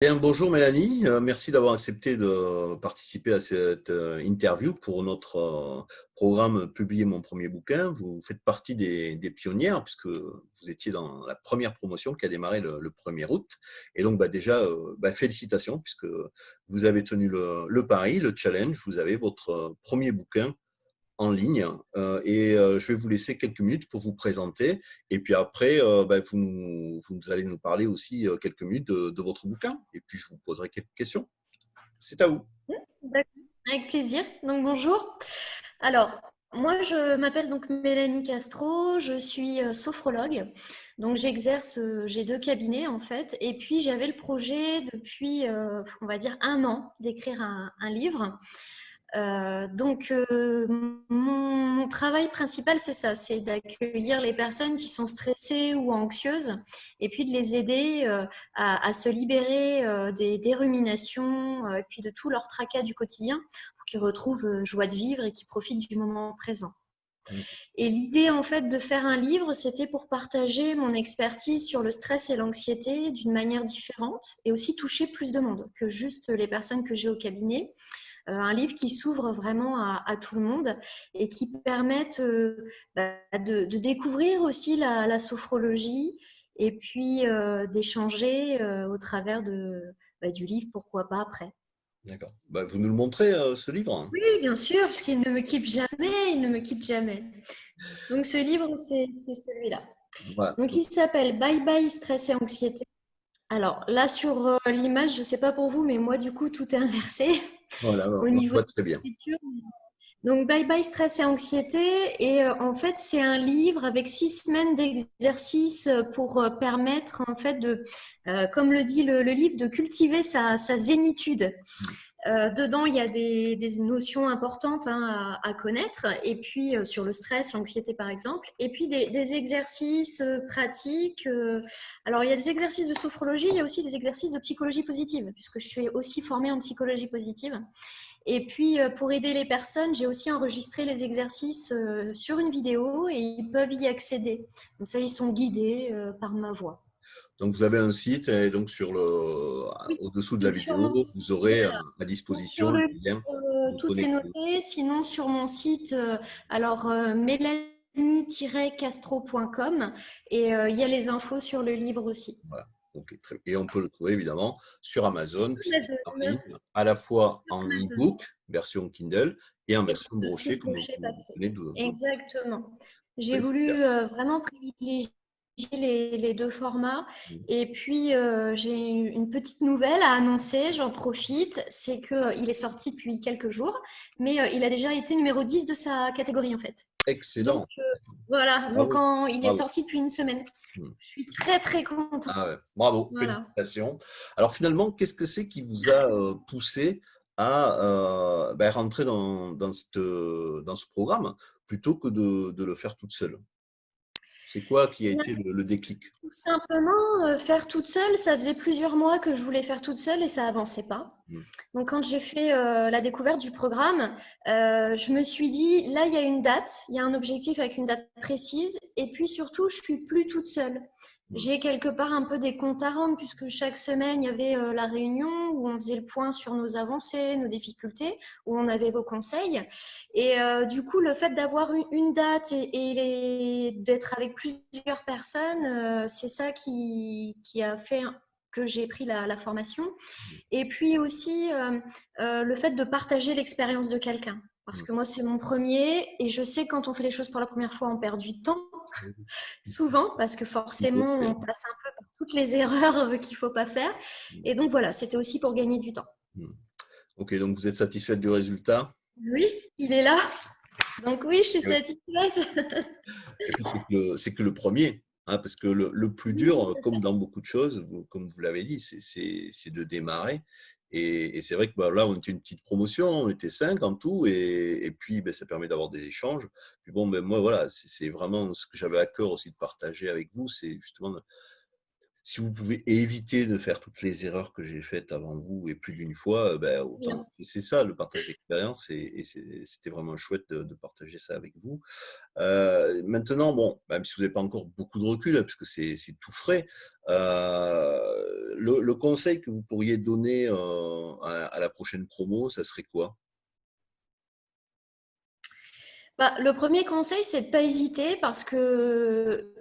Bien, bonjour Mélanie. Merci d'avoir accepté de participer à cette interview pour notre programme Publier mon premier bouquin. Vous faites partie des pionnières puisque vous étiez dans la première promotion qui a démarré le 1er août. Et donc déjà, félicitations puisque vous avez tenu le pari, le challenge. Vous avez votre premier bouquin en ligne je vais vous laisser quelques minutes pour vous présenter et puis après vous allez nous parler aussi quelques minutes de votre bouquin et puis je vous poserai quelques questions. C'est à vous. D'accord. Avec plaisir. Donc bonjour. Alors, moi je m'appelle donc Mélanie Castro, je suis sophrologue. Donc j'exerce, j'ai deux cabinets en fait, et puis j'avais le projet depuis, on va dire, un an d'écrire un livre. Mon travail principal, c'est ça, c'est d'accueillir les personnes qui sont stressées ou anxieuses et puis de les aider à se libérer des ruminations et puis de tout leur tracas du quotidien pour qu'ils retrouvent joie de vivre et qu'ils profitent du moment présent. Et l'idée en fait de faire un livre, c'était pour partager mon expertise sur le stress et l'anxiété d'une manière différente et aussi toucher plus de monde que juste les personnes que j'ai au cabinet. Un livre qui s'ouvre vraiment à tout le monde et qui permette de découvrir aussi la sophrologie et puis d'échanger au travers du livre, pourquoi pas après. D'accord. Vous nous le montrez ce livre, hein. Oui, bien sûr, parce qu'il ne me quitte jamais, il ne me quitte jamais. Donc ce livre, c'est celui-là. Voilà. Donc il s'appelle Bye Bye Stress et Anxiété. Alors là sur l'image, je ne sais pas pour vous, mais moi du coup tout est inversé Voilà, au on niveau voit de très bien. l'écriture. Donc, Bye Bye Stress et Anxiété. Et en fait, c'est un livre avec 6 semaines d'exercice pour permettre, en fait, comme le dit le livre, de cultiver sa zénitude. Dedans, il y a des notions importantes à connaître, et puis sur le stress, l'anxiété par exemple, et puis des exercices pratiques. Alors, il y a des exercices de sophrologie, il y a aussi des exercices de psychologie positive, puisque je suis aussi formée en psychologie positive. Et puis, pour aider les personnes, j'ai aussi enregistré les exercices sur une vidéo et ils peuvent y accéder. Comme ça, ils sont guidés par ma voix. Donc vous avez un site et donc Oui, au-dessous de la donc sur mon vidéo, site, vous aurez voilà. à Donc sur disposition le le lien pour vous tout est connecter. noté. Sinon, sur mon site, mélanie-castro.com et il y a les infos sur le livre aussi. Voilà. Ok, très bien. Et on peut le trouver évidemment sur Amazon, puisqu'il est en Amazon, ligne, à la fois sur en Amazon. e-book, version Kindle, et en Et version version brochée, comme crochet vous papier. venez de le dire. Exactement. J'ai Oui, c'est voulu vraiment privilégier les deux formats. bien. Et puis, j'ai une petite nouvelle à annoncer, j'en profite, c'est qu'il est sorti depuis quelques jours, mais il a déjà été numéro 10 de sa catégorie en fait. Donc Excellent. voilà, donc Bravo. il est Bravo. sorti depuis une semaine. Hmm. Je suis très très contente. Ah ouais. Bravo. Voilà. Félicitations. Alors finalement, qu'est-ce que c'est qui vous a Merci. poussé à rentrer dans ce programme plutôt que de le faire toute seule? C'est quoi qui a été le déclic? Tout simplement, faire toute seule, ça faisait plusieurs mois que je voulais faire toute seule et ça avançait pas. Hmm. Donc quand j'ai fait la découverte du programme, je me suis dit, là, il y a une date, il y a un objectif avec une date précise, et puis surtout, je suis plus toute seule. Hmm. J'ai quelque part un peu des comptes à rendre, puisque chaque semaine, il y avait la réunion où on faisait le point sur nos avancées, nos difficultés, où on avait vos conseils. Et du coup, le fait d'avoir une date et d'être avec plusieurs personnes, c'est ça qui a fait que j'ai pris la formation. Et puis aussi, le fait de partager l'expérience de quelqu'un. Parce Hmm. que moi, c'est mon premier. Et je sais quand on fait les choses pour la première fois, on perd du temps. Hmm. Souvent, parce que Tout à forcément, on fait. passe un peu par toutes les erreurs qu'il ne faut pas faire. Hmm. Et donc voilà, c'était aussi pour gagner du temps. Hmm. Ok, donc vous êtes satisfaite du résultat? Oui, il est là. Donc oui, je suis Eh oui. satisfaite. Et puis c'est que le premier, hein, parce que le plus Oui, dur, c'est ça. comme dans beaucoup de choses, comme vous l'avez dit, c'est de démarrer. Et c'est vrai que là, on était une petite promotion, on était 5 en tout, et puis ça permet d'avoir des échanges. Puis bon, moi, voilà, c'est vraiment ce que j'avais à cœur aussi de partager avec vous, c'est justement si vous pouvez éviter de faire toutes les erreurs que j'ai faites avant vous et plus d'une fois, ben, autant Bien. c'est ça le partage d'expérience et c'était vraiment chouette de partager ça avec vous. Maintenant, bon, même si vous n'avez pas encore beaucoup de recul, hein, puisque c'est tout frais, le conseil que vous pourriez donner, à la prochaine promo, ça serait quoi? Bah, le premier conseil, c'est de ne pas hésiter parce que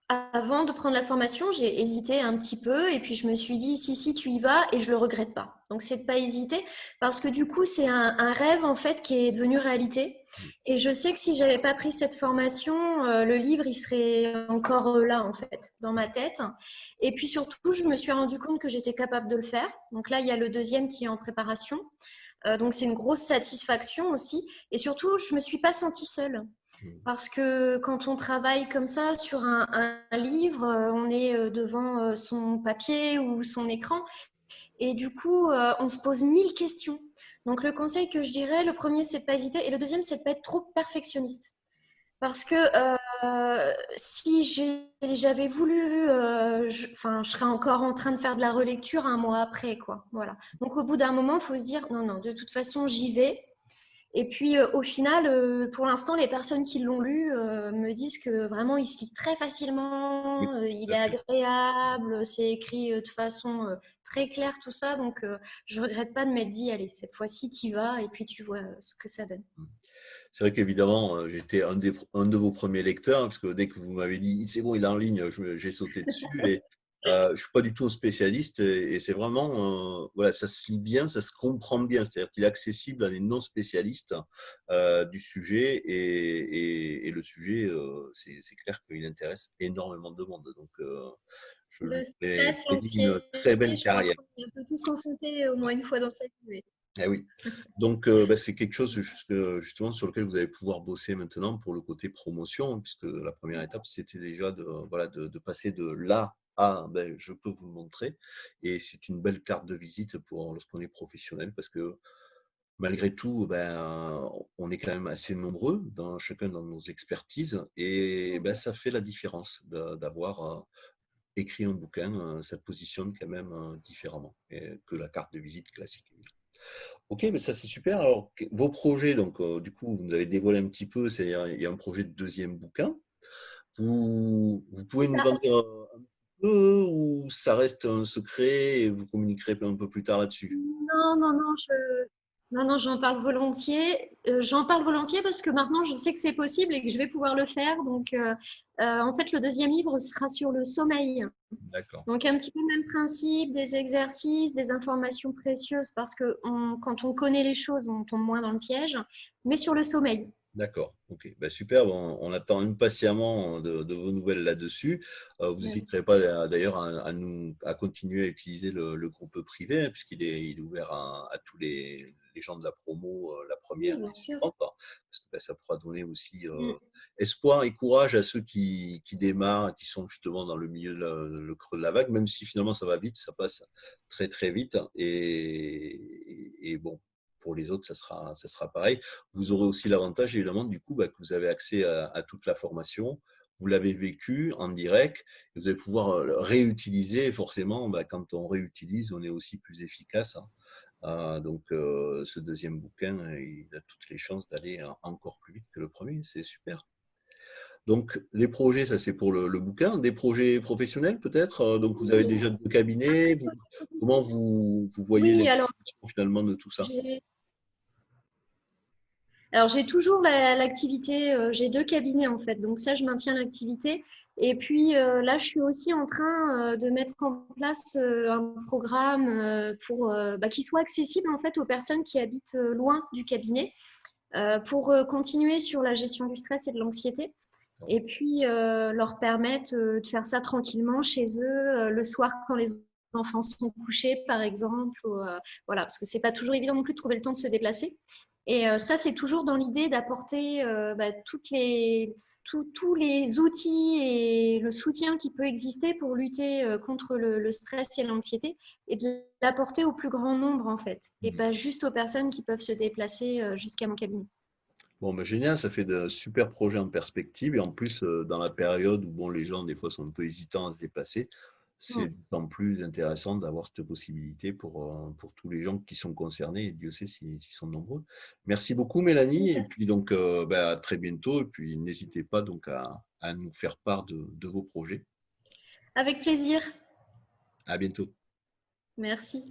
avant de prendre la formation, j'ai hésité un petit peu et puis je me suis dit si tu y vas et je le regrette pas. Donc c'est de pas hésiter parce que du coup c'est un rêve en fait qui est devenu réalité et je sais que si j'avais pas pris cette formation, le livre il serait encore là en fait dans ma tête. Et puis surtout je me suis rendu compte que j'étais capable de le faire. Donc là il y a le deuxième qui est en préparation. Donc c'est une grosse satisfaction aussi et surtout je me suis pas sentie seule. Mmh. Parce que quand on travaille comme ça sur un livre, on est devant son papier ou son écran et du coup, on se pose 1000 questions. Donc le conseil que je dirais, le premier, c'est de ne pas hésiter et le deuxième, c'est de ne pas être trop perfectionniste. Parce que si j'avais voulu, je serais encore en train de faire de la relecture un mois après, quoi. Voilà. Donc au bout d'un moment, il faut se dire, non, non, de toute façon, j'y vais. Et puis, au final, pour l'instant, les personnes qui l'ont lu me disent que vraiment, il se lit très Oui, facilement, il tout à est fait. agréable, c'est écrit de façon très claire, tout ça. Donc, je regrette pas de m'être dit, allez, cette fois-ci, tu y vas et puis tu vois ce que ça donne. Mmh. C'est vrai qu'évidemment, j'étais un de vos premiers lecteurs, hein, parce que dès que vous m'avez dit: «C'est bon, il est en ligne», j'ai sauté dessus et je ne suis pas du tout un spécialiste et c'est vraiment, voilà, ça se lit bien, ça se comprend bien. C'est-à-dire qu'il est accessible à des non spécialistes, du sujet et le sujet, c'est clair qu'il intéresse énormément de monde. Donc je Le lui stress, prédis une très l'anxiété, belle je crois carrière. qu'on y est un peu tous confrontés au moins une fois dans sa vie. Eh oui. Donc, bah, c'est quelque chose justement sur lequel vous allez pouvoir bosser maintenant pour le côté promotion, hein, puisque la première étape, c'était déjà de, voilà, de passer de là à ben, je peux vous le montrer. Et c'est une belle carte de visite pour lorsqu'on est professionnel, parce que malgré tout, ben, on est quand même assez nombreux, chacun dans nos expertises, et ben, ça fait la différence d'avoir écrit un bouquin, ça te positionne quand même différemment que la carte de visite classique. Ok, mais ça c'est super. Alors, vos projets, donc du coup, vous nous avez dévoilé un petit peu, il y a un projet de deuxième bouquin. Vous pouvez C'est nous ça. en dire un petit peu ou ça reste un secret et vous communiquerez un peu plus tard là-dessus? Non, non, non, non, non, j'en parle volontiers. J'en parle volontiers parce que maintenant, je sais que c'est possible et que je vais pouvoir le faire. Donc, en fait, le deuxième livre sera sur le sommeil. D'accord. Donc, un petit peu le même principe, des exercices, des informations précieuses parce que quand on connaît les choses, on tombe moins dans le piège, mais sur le sommeil. D'accord, ok. Bah, super, bon, on attend impatiemment de vos nouvelles là-dessus. Vous n'hésiterez Merci. pas d'ailleurs à continuer à utiliser le groupe privé, hein, il est ouvert à tous les gens de la promo, la Oui, première et bien sûr. suivante, hein, parce que bah, ça pourra donner aussi Mm. espoir et courage à ceux qui démarrent, qui sont justement dans le milieu, le creux de la vague, même si finalement ça va vite, ça passe très très vite. Et bon, pour les autres, ça sera pareil. Vous aurez aussi l'avantage, évidemment, du coup, bah, que vous avez accès à toute la formation. Vous l'avez vécu en direct et vous allez pouvoir le réutiliser. Forcément, bah, quand on réutilise, on est aussi plus efficace, hein. Donc, ce deuxième bouquin, il a toutes les chances d'aller encore plus vite que le premier. C'est super. Donc, les projets, ça c'est pour le bouquin. Des projets professionnels peut-être. Donc, vous avez Oui, déjà deux cabinets. Comment vous voyez oui, alors l'évolution finalement de tout ça? j'ai j'ai toujours l'activité, j'ai 2 cabinets en fait, donc ça je maintiens l'activité et puis, là je suis aussi en train, de mettre en place, un programme, pour, qui soit accessible en fait aux personnes qui habitent, loin du cabinet, pour, continuer sur la gestion du stress et de l'anxiété et puis, leur permettre, de faire ça tranquillement chez eux, le soir quand les enfants sont couchés par exemple ou, voilà, parce que c'est pas toujours évident non plus de trouver le temps de se déplacer et ça, c'est toujours dans l'idée d'apporter tous les outils et le soutien qui peut exister pour lutter contre le stress et l'anxiété et de l'apporter au plus grand nombre en fait, et pas juste aux personnes qui peuvent se déplacer jusqu'à mon cabinet. Bon, bah, génial, ça fait de super projets en perspective et en plus, dans la période où bon, les gens, des fois, sont un peu hésitants à se déplacer, c'est d'autant plus intéressant d'avoir cette possibilité pour tous les gens qui sont concernés, et Dieu sait s'ils sont nombreux. Merci beaucoup Mélanie, et puis donc à très bientôt, et puis n'hésitez pas donc à nous faire part de vos projets. Avec plaisir. À bientôt. Merci.